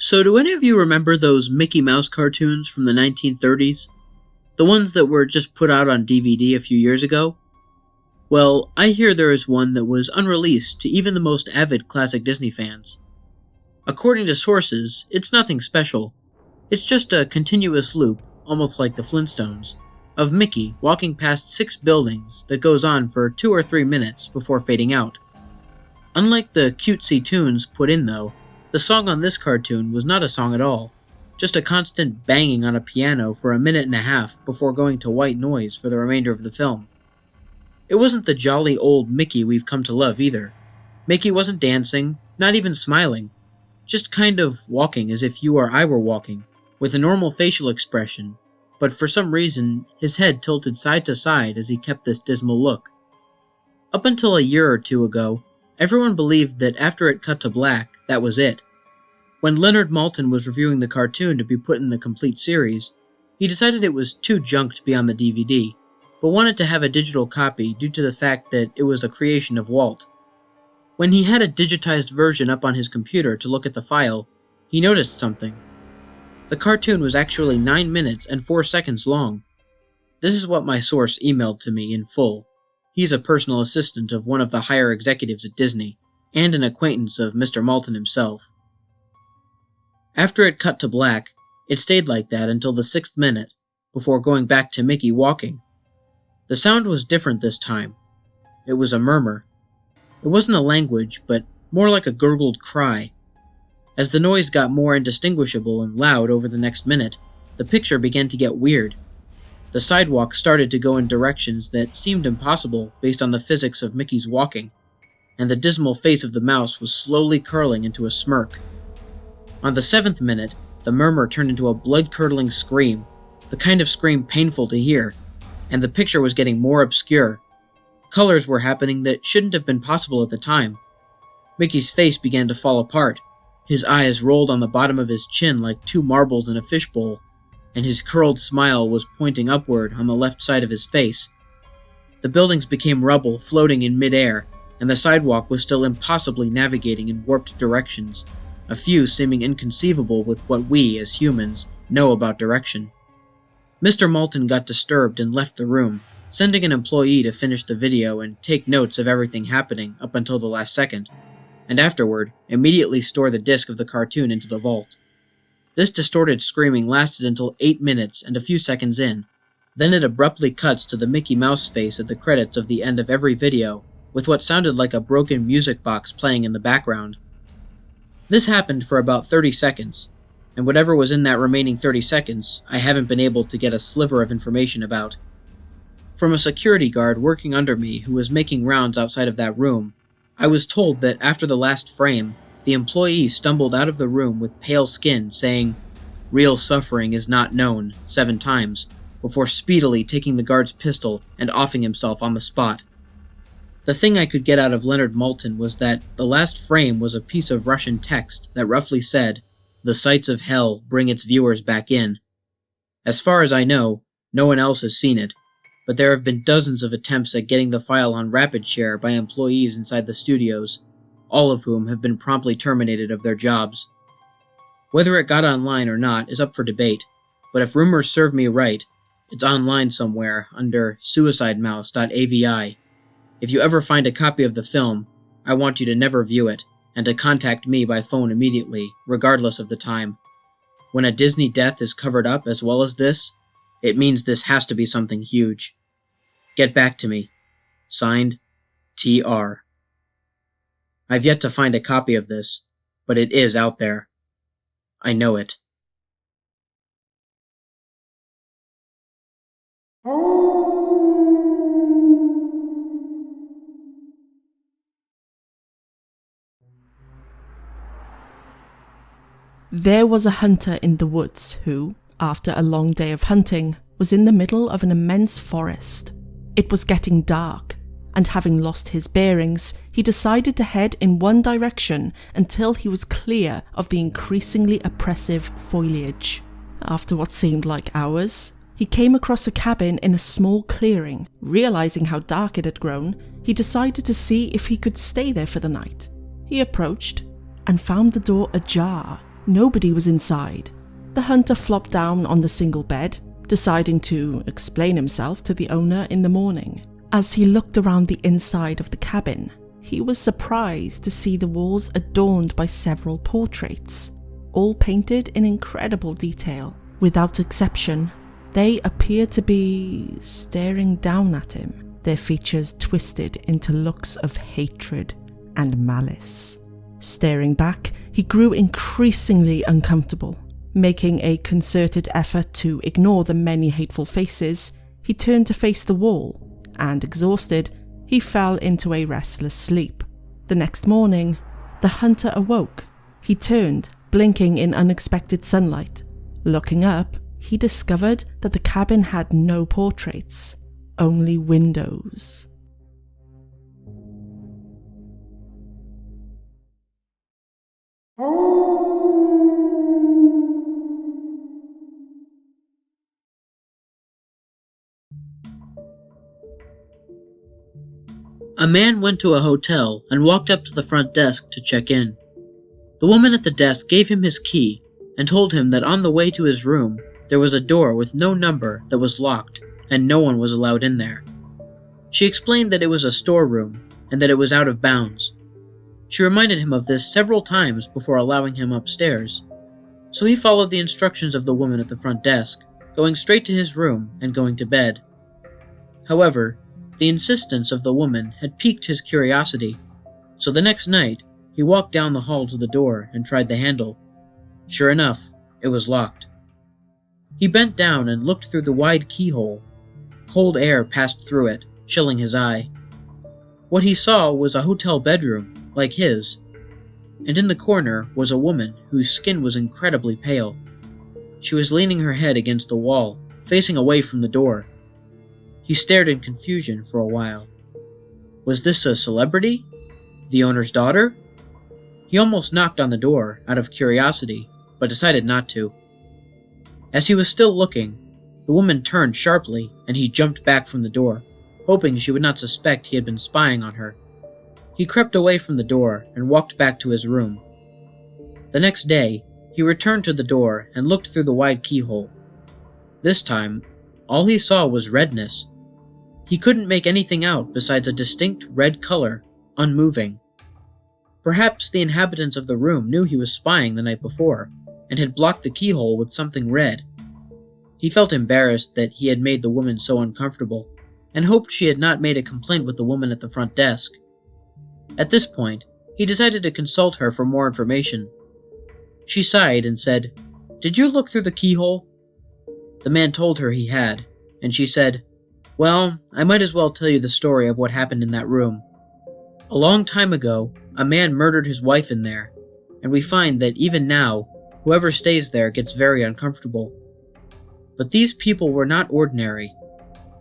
So do any of you remember those Mickey Mouse cartoons from the 1930s? The ones that were just put out on DVD a few years ago? Well, I hear there is one that was unreleased to even the most avid classic Disney fans. According to sources, it's nothing special. It's just a continuous loop, almost like the Flintstones, of Mickey walking past 6 buildings that goes on for 2 or 3 minutes before fading out. Unlike the cutesy tunes put in though, the song on this cartoon was not a song at all, just a constant banging on a piano for 1.5 minutes before going to white noise for the remainder of the film. It wasn't the jolly old Mickey we've come to love either. Mickey wasn't dancing, not even smiling, just kind of walking as if you or I were walking, with a normal facial expression, but for some reason his head tilted side to side as he kept this dismal look. Up until a year or 2 ago, everyone believed that after it cut to black, that was it. When Leonard Maltin was reviewing the cartoon to be put in the complete series, he decided it was too junk to be on the DVD, but wanted to have a digital copy due to the fact that it was a creation of Walt. When he had a digitized version up on his computer to look at the file, he noticed something. The cartoon was actually 9 minutes and 4 seconds long. This is what my source emailed to me in full. He's a personal assistant of one of the higher executives at Disney, and an acquaintance of Mr. Maltin himself. After it cut to black, it stayed like that until the 6th minute, before going back to Mickey walking. The sound was different this time. It was a murmur. It wasn't a language, but more like a gurgled cry. As the noise got more indistinguishable and loud over the next minute, the picture began to get weird. The sidewalk started to go in directions that seemed impossible based on the physics of Mickey's walking, and the dismal face of the mouse was slowly curling into a smirk. On the 7th minute, the murmur turned into a blood-curdling scream, the kind of scream painful to hear, and the picture was getting more obscure. Colors were happening that shouldn't have been possible at the time. Mickey's face began to fall apart. His eyes rolled on the bottom of his chin like 2 marbles in a fishbowl, and his curled smile was pointing upward on the left side of his face. The buildings became rubble floating in mid-air, and the sidewalk was still impossibly navigating in warped directions, a few seeming inconceivable with what we, as humans, know about direction. Mr. Maltin got disturbed and left the room, sending an employee to finish the video and take notes of everything happening up until the last second, and afterward, immediately store the disc of the cartoon into the vault. This distorted screaming lasted until 8 minutes and a few seconds in. Then it abruptly cuts to the Mickey Mouse face at the credits of the end of every video, with what sounded like a broken music box playing in the background. This happened for about 30 seconds, and whatever was in that remaining 30 seconds, I haven't been able to get a sliver of information about. From a security guard working under me who was making rounds outside of that room, I was told that after the last frame, the employee stumbled out of the room with pale skin, saying, "Real suffering is not known," 7 times, before speedily taking the guard's pistol and offing himself on the spot. The thing I could get out of Leonard Maltin was that the last frame was a piece of Russian text that roughly said, "The sights of hell bring its viewers back in." As far as I know, no one else has seen it, but there have been dozens of attempts at getting the file on Rapid Share by employees inside the studios, all of whom have been promptly terminated of their jobs. Whether it got online or not is up for debate, but if rumors serve me right, it's online somewhere under Suicidemouse.avi. If you ever find a copy of the film, I want you to never view it, and to contact me by phone immediately, regardless of the time. When a Disney death is covered up as well as this, it means this has to be something huge. Get back to me. Signed, TR. I've yet to find a copy of this, but it is out there. I know it. There was a hunter in the woods who, after a long day of hunting, was in the middle of an immense forest. It was getting dark, and having lost his bearings, he decided to head in one direction until he was clear of the increasingly oppressive foliage. After what seemed like hours, he came across a cabin in a small clearing. Realizing how dark it had grown, he decided to see if he could stay there for the night. He approached and found the door ajar. nobody was inside. The hunter flopped down on the single bed, deciding to explain himself to the owner in the morning. As he looked around the inside of the cabin, he was surprised to see the walls adorned by several portraits, all painted in incredible detail. Without exception, they appeared to be staring down at him, their features twisted into looks of hatred and malice. Staring back, he grew increasingly uncomfortable. Making a concerted effort to ignore the many hateful faces, he turned to face the wall, and exhausted, he fell into a restless sleep. The next morning, the hunter awoke. He turned, blinking in unexpected sunlight. Looking up, he discovered that the cabin had no portraits, only windows. A man went to a hotel and walked up to the front desk to check in. The woman at the desk gave him his key and told him that on the way to his room, there was a door with no number that was locked and no one was allowed in there. She explained that it was a storeroom and that it was out of bounds. She reminded him of this several times before allowing him upstairs, so he followed the instructions of the woman at the front desk, going straight to his room and going to bed. However, the insistence of the woman had piqued his curiosity, so the next night, he walked down the hall to the door and tried the handle. Sure enough, it was locked. He bent down and looked through the wide keyhole. Cold air passed through it, chilling his eye. What he saw was a hotel bedroom, like his, and in the corner was a woman whose skin was incredibly pale. She was leaning her head against the wall, facing away from the door. He stared in confusion for a while. Was this a celebrity? The owner's daughter? He almost knocked on the door out of curiosity, but decided not to. As he was still looking, the woman turned sharply and he jumped back from the door, hoping she would not suspect he had been spying on her. He crept away from the door and walked back to his room. The next day, he returned to the door and looked through the wide keyhole. This time, all he saw was redness. He couldn't make anything out besides a distinct red color, unmoving. Perhaps the inhabitants of the room knew he was spying the night before, and had blocked the keyhole with something red. He felt embarrassed that he had made the woman so uncomfortable, and hoped she had not made a complaint with the woman at the front desk. At this point, he decided to consult her for more information. She sighed and said, "Did you look through the keyhole?" The man told her he had, and she said, "Well, I might as well tell you the story of what happened in that room. A long time ago, a man murdered his wife in there, and we find that even now, whoever stays there gets very uncomfortable. But these people were not ordinary.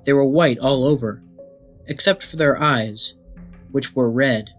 They were white all over, except for their eyes, which were red."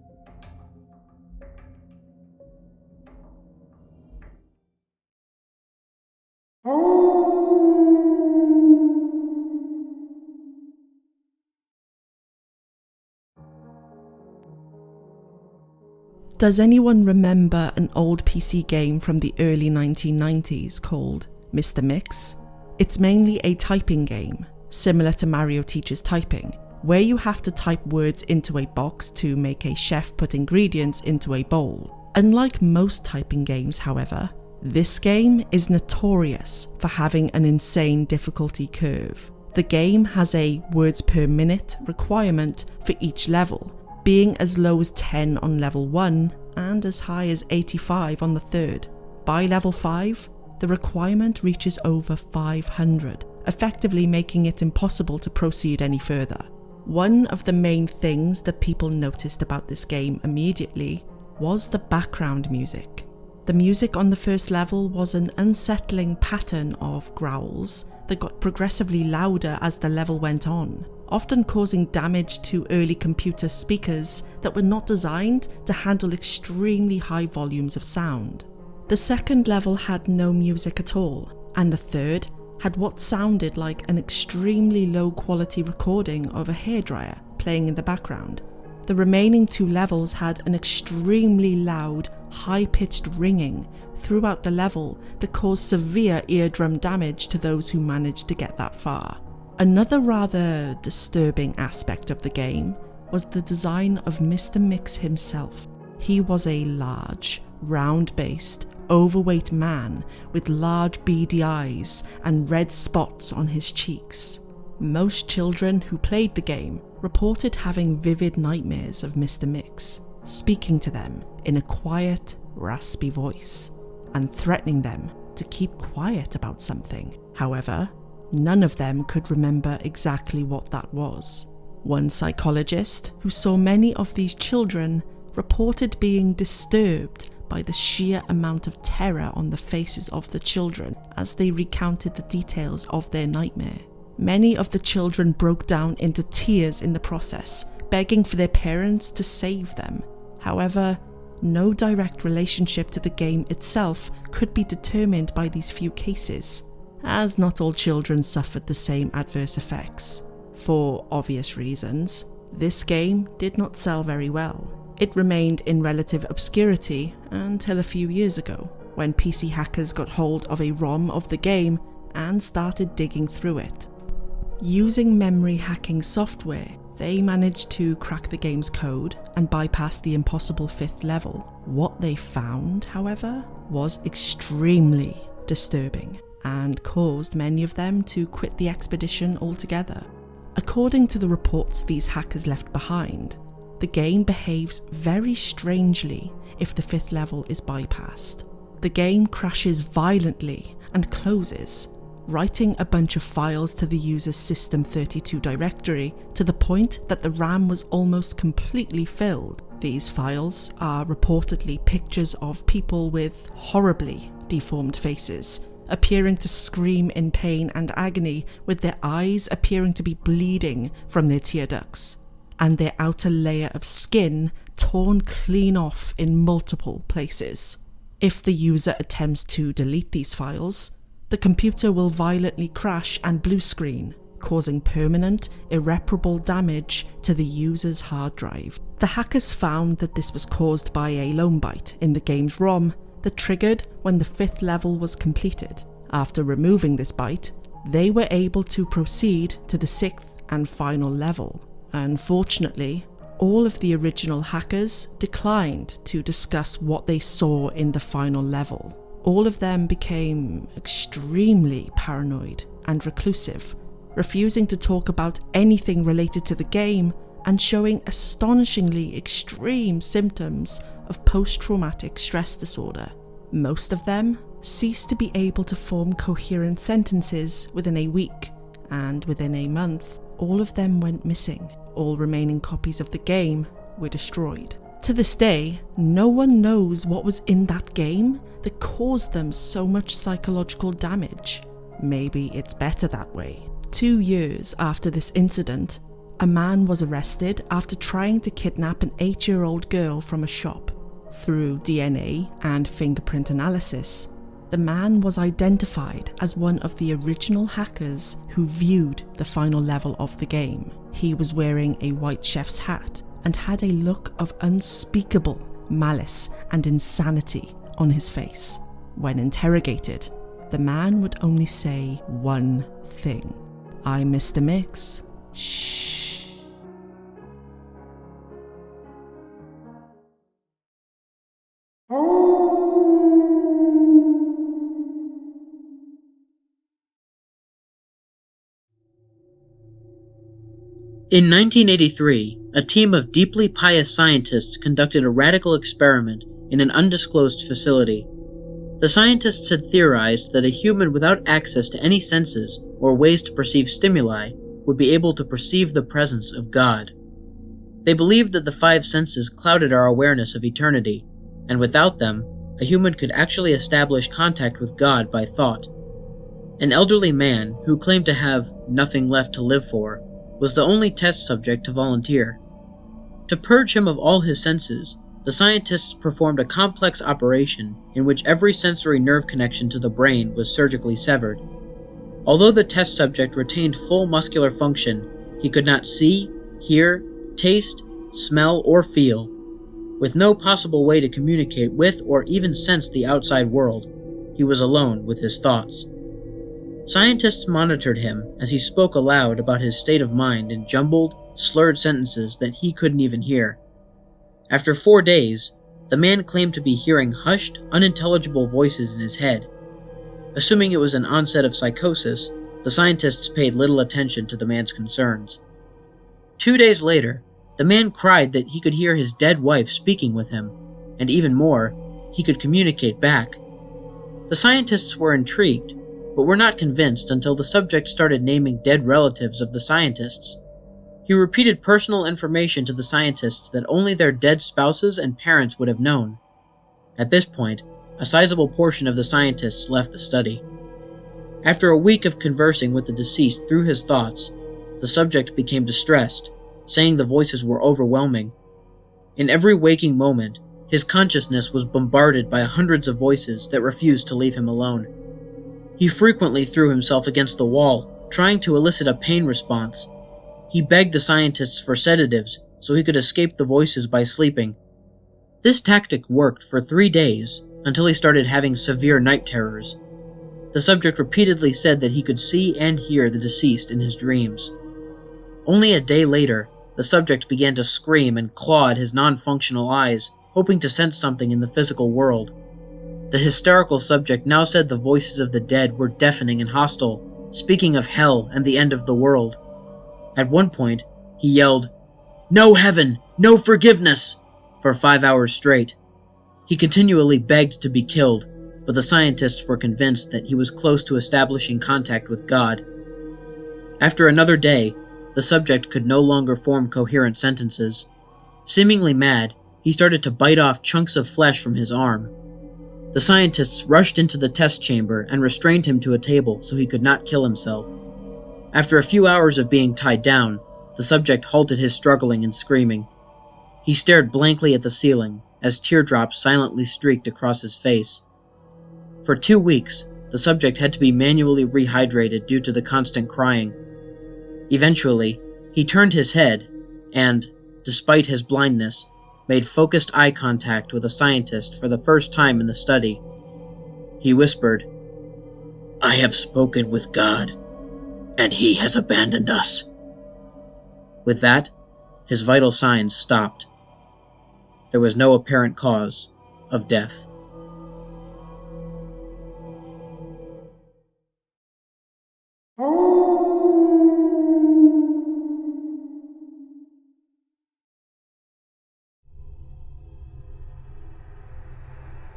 Does anyone remember an old PC game from the early 1990s called Mr. Mix? It's mainly a typing game, similar to Mario Teaches Typing, where you have to type words into a box to make a chef put ingredients into a bowl. Unlike most typing games, however, this game is notorious for having an insane difficulty curve. The game has a words per minute requirement for each level, being as low as 10 on level 1 and as high as 85 on the third. By level 5, the requirement reaches over 500, effectively making it impossible to proceed any further. One of the main things that people noticed about this game immediately was the background music. The music on the first level was an unsettling pattern of growls that got progressively louder as the level went on, often causing damage to early computer speakers that were not designed to handle extremely high volumes of sound. The second level had no music at all, and the third had what sounded like an extremely low quality recording of a hairdryer playing in the background. The remaining 2 levels had an extremely loud, high-pitched ringing throughout the level that caused severe eardrum damage to those who managed to get that far. Another rather disturbing aspect of the game was the design of Mr. Mix himself. He was a large, round-based, overweight man with large beady eyes and red spots on his cheeks. Most children who played the game reported having vivid nightmares of Mr. Mix, speaking to them in a quiet, raspy voice, and threatening them to keep quiet about something. However, none of them could remember exactly what that was. One psychologist who saw many of these children reported being disturbed by the sheer amount of terror on the faces of the children as they recounted the details of their nightmare. Many of the children broke down into tears in the process, begging for their parents to save them. However, no direct relationship to the game itself could be determined by these few cases, as not all children suffered the same adverse effects. For obvious reasons, this game did not sell very well. It remained in relative obscurity until a few years ago, when PC hackers got hold of a ROM of the game and started digging through it. Using memory hacking software, they managed to crack the game's code and bypass the impossible 5th level. What they found, however, was extremely disturbing and caused many of them to quit the expedition altogether. According to the reports these hackers left behind, the game behaves very strangely if the 5th level is bypassed. The game crashes violently and closes, writing a bunch of files to the user's System32 directory to the point that the RAM was almost completely filled. These files are reportedly pictures of people with horribly deformed faces, appearing to scream in pain and agony, with their eyes appearing to be bleeding from their tear ducts, and their outer layer of skin torn clean off in multiple places. If the user attempts to delete these files, the computer will violently crash and blue screen, causing permanent, irreparable damage to the user's hard drive. The hackers found that this was caused by a lone byte in the game's ROM that triggered when the 5th level was completed. After removing this byte, they were able to proceed to the 6th and final level. Unfortunately, all of the original hackers declined to discuss what they saw in the final level. All of them became extremely paranoid and reclusive, refusing to talk about anything related to the game and showing astonishingly extreme symptoms of post-traumatic stress disorder. Most of them ceased to be able to form coherent sentences within a week, and within a month, all of them went missing. All remaining copies of the game were destroyed. To this day, no one knows what was in that game that caused them so much psychological damage. Maybe it's better that way. 2 years after this incident, a man was arrested after trying to kidnap an 8-year-old girl from a shop. Through DNA and fingerprint analysis, the man was identified as one of the original hackers who viewed the final level of the game. He was wearing a white chef's hat and had a look of unspeakable malice and insanity on his face. When interrogated, the man would only say one thing: "I'm Mr. Mix. Shh." In 1983, a team of deeply pious scientists conducted a radical experiment in an undisclosed facility. The scientists had theorized that a human without access to any senses or ways to perceive stimuli would be able to perceive the presence of God. They believed that the 5 senses clouded our awareness of eternity, and without them, a human could actually establish contact with God by thought. An elderly man, who claimed to have nothing left to live for, was the only test subject to volunteer. To purge him of all his senses, the scientists performed a complex operation in which every sensory nerve connection to the brain was surgically severed. Although the test subject retained full muscular function, he could not see, hear, taste, smell, or feel, with no possible way to communicate with or even sense the outside world. He was alone with his thoughts. Scientists monitored him as he spoke aloud about his state of mind in jumbled, slurred sentences that he couldn't even hear. After 4 days, the man claimed to be hearing hushed, unintelligible voices in his head. Assuming it was an onset of psychosis, the scientists paid little attention to the man's concerns. 2 days later, the man cried that he could hear his dead wife speaking with him, and even more, he could communicate back. The scientists were intrigued, but were not convinced until the subject started naming dead relatives of the scientists. He repeated personal information to the scientists that only their dead spouses and parents would have known. At this point, a sizable portion of the scientists left the study. After a week of conversing with the deceased through his thoughts, the subject became distressed, saying the voices were overwhelming. In every waking moment, his consciousness was bombarded by hundreds of voices that refused to leave him alone. He frequently threw himself against the wall, trying to elicit a pain response. He begged the scientists for sedatives so he could escape the voices by sleeping. This tactic worked for 3 days until he started having severe night terrors. The subject repeatedly said that he could see and hear the deceased in his dreams. Only a day later, the subject began to scream and claw at his non-functional eyes, hoping to sense something in the physical world. The hysterical subject now said the voices of the dead were deafening and hostile, speaking of hell and the end of the world. At one point, he yelled, "No heaven! No forgiveness!" for 5 hours straight. He continually begged to be killed, but the scientists were convinced that he was close to establishing contact with God. After another day, the subject could no longer form coherent sentences. Seemingly mad, he started to bite off chunks of flesh from his arm. The scientists rushed into the test chamber and restrained him to a table so he could not kill himself. After a few hours of being tied down, the subject halted his struggling and screaming. He stared blankly at the ceiling as teardrops silently streaked across his face. For 2 weeks, the subject had to be manually rehydrated due to the constant crying. Eventually, he turned his head and, despite his blindness, made focused eye contact with a scientist for the first time in the study. He whispered, "I have spoken with God, and he has abandoned us." With that, his vital signs stopped. There was no apparent cause of death.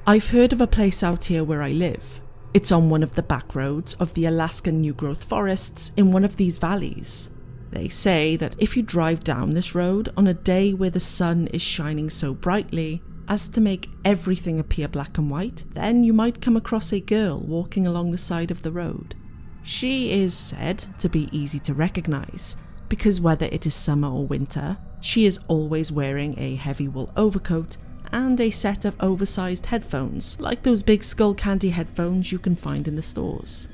I've heard of a place out here where I live. It's on one of the back roads of the Alaskan new-growth forests in one of these valleys. They say that if you drive down this road on a day where the sun is shining so brightly as to make everything appear black and white, then you might come across a girl walking along the side of the road. She is said to be easy to recognize, because whether it is summer or winter, she is always wearing a heavy wool overcoat and a set of oversized headphones, like those big skull candy headphones you can find in the stores.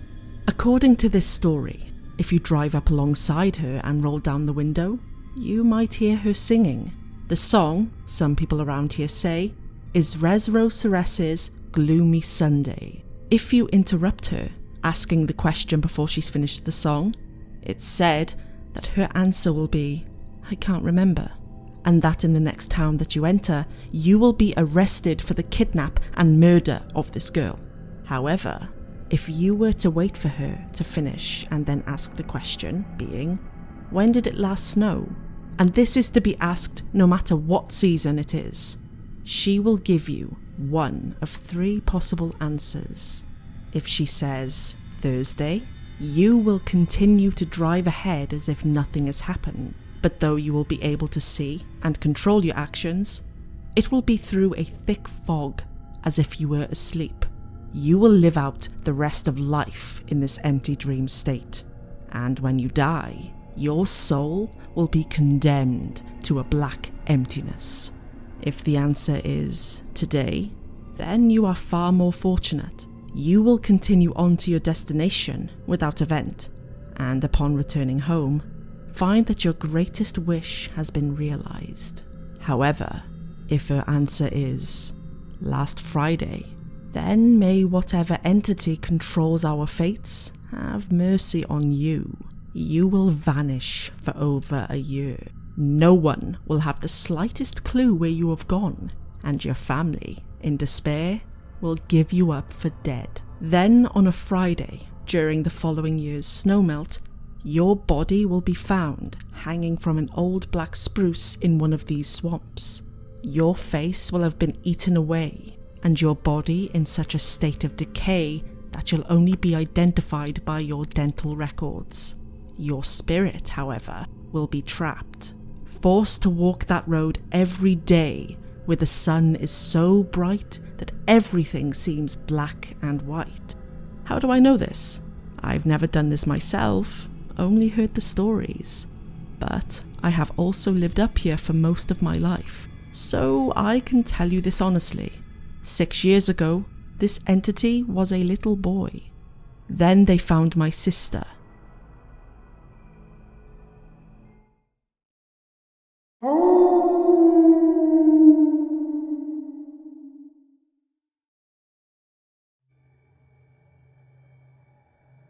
According to this story, if you drive up alongside her and roll down the window, you might hear her singing. The song, some people around here say, is Resro Ceres's Gloomy Sunday. If you interrupt her, asking the question before she's finished the song, it's said that her answer will be, "I can't remember," and that in the next town that you enter, you will be arrested for the kidnap and murder of this girl. However, if you were to wait for her to finish and then ask the question, being, "When did it last snow?" and this is to be asked no matter what season it is, she will give you one of 3 possible answers. If she says Thursday, you will continue to drive ahead as if nothing has happened. But though you will be able to see and control your actions, it will be through a thick fog, as if you were asleep. You will live out the rest of life in this empty dream state, and when you die, your soul will be condemned to a black emptiness. If the answer is today, then you are far more fortunate. You will continue on to your destination without event, and upon returning home, find that your greatest wish has been realized. However, if her answer is last Friday, then may whatever entity controls our fates have mercy on you. You will vanish for over a year. No one will have the slightest clue where you have gone, and your family, in despair, will give you up for dead. Then on a Friday, during the following year's snowmelt, your body will be found hanging from an old black spruce in one of these swamps. Your face will have been eaten away, and your body in such a state of decay that you'll only be identified by your dental records. Your spirit, however, will be trapped, forced to walk that road every day where the sun is so bright that everything seems black and white. How do I know this? I've never done this myself, only heard the stories. But I have also lived up here for most of my life, so I can tell you this honestly. 6 years ago, this entity was a little boy. Then they found my sister.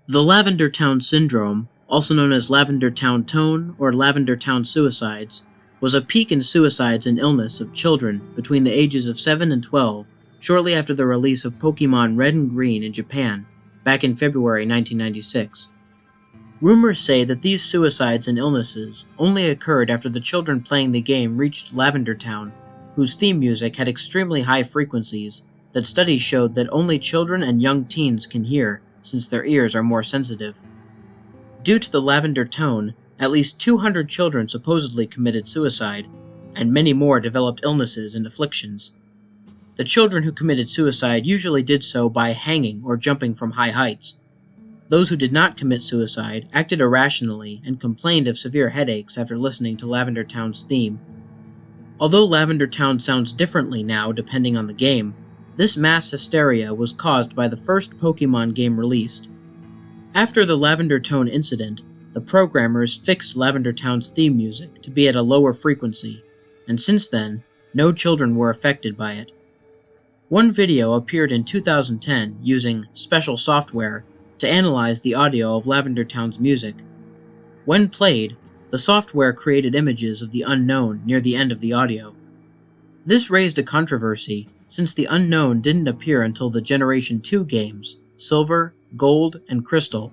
The Lavender Town Syndrome, also known as Lavender Town Tone or Lavender Town Suicides, was a peak in suicides and illness of children between the ages of 7 and 12, shortly after the release of Pokemon Red and Green in Japan, back in February 1996. Rumors say that these suicides and illnesses only occurred after the children playing the game reached Lavender Town, whose theme music had extremely high frequencies that studies showed that only children and young teens can hear, since their ears are more sensitive. Due to the Lavender Tone, at least 200 children supposedly committed suicide, and many more developed illnesses and afflictions. The children who committed suicide usually did so by hanging or jumping from high heights. Those who did not commit suicide acted irrationally and complained of severe headaches after listening to Lavender Town's theme. Although Lavender Town sounds differently now depending on the game, this mass hysteria was caused by the first Pokemon game released. After the Lavender Tone incident, the programmers fixed Lavender Town's theme music to be at a lower frequency, and since then, no children were affected by it. One video appeared in 2010 using special software to analyze the audio of Lavender Town's music. When played, the software created images of the unknown near the end of the audio. This raised a controversy, since the unknown didn't appear until the Generation 2 games, Silver, Gold, and Crystal.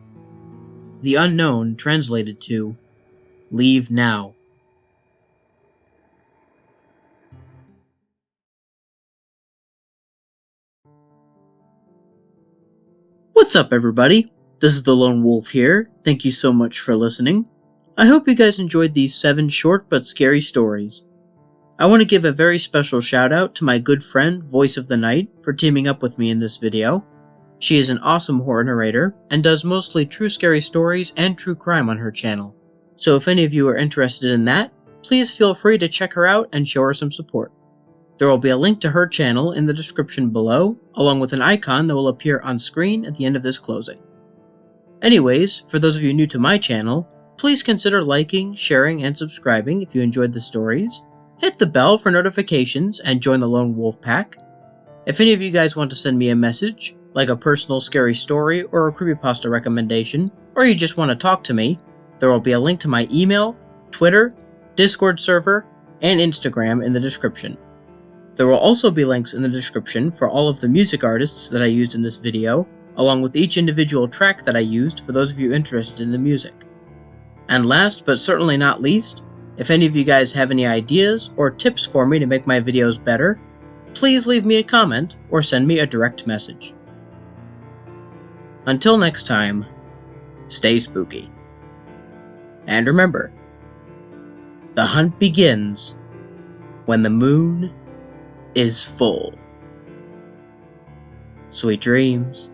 The unknown translated to, "Leave now." What's up, everybody? This is the Lone Wolf here. Thank you so much for listening. I hope you guys enjoyed these 7 short but scary stories. I want to give a very special shout out to my good friend, Voice of the Night, for teaming up with me in this video. She is an awesome horror narrator, and does mostly true scary stories and true crime on her channel. So if any of you are interested in that, please feel free to check her out and show her some support. There will be a link to her channel in the description below, along with an icon that will appear on screen at the end of this closing. Anyways, for those of you new to my channel, please consider liking, sharing, and subscribing if you enjoyed the stories. Hit the bell for notifications and join the Lone Wolf Pack. If any of you guys want to send me a message, like a personal scary story or a creepypasta recommendation, or you just want to talk to me, there will be a link to my email, Twitter, Discord server, and Instagram in the description. There will also be links in the description for all of the music artists that I used in this video, along with each individual track that I used for those of you interested in the music. And last but certainly not least, if any of you guys have any ideas or tips for me to make my videos better, please leave me a comment or send me a direct message. Until next time, stay spooky. And remember, the hunt begins when the moon is full. Sweet dreams.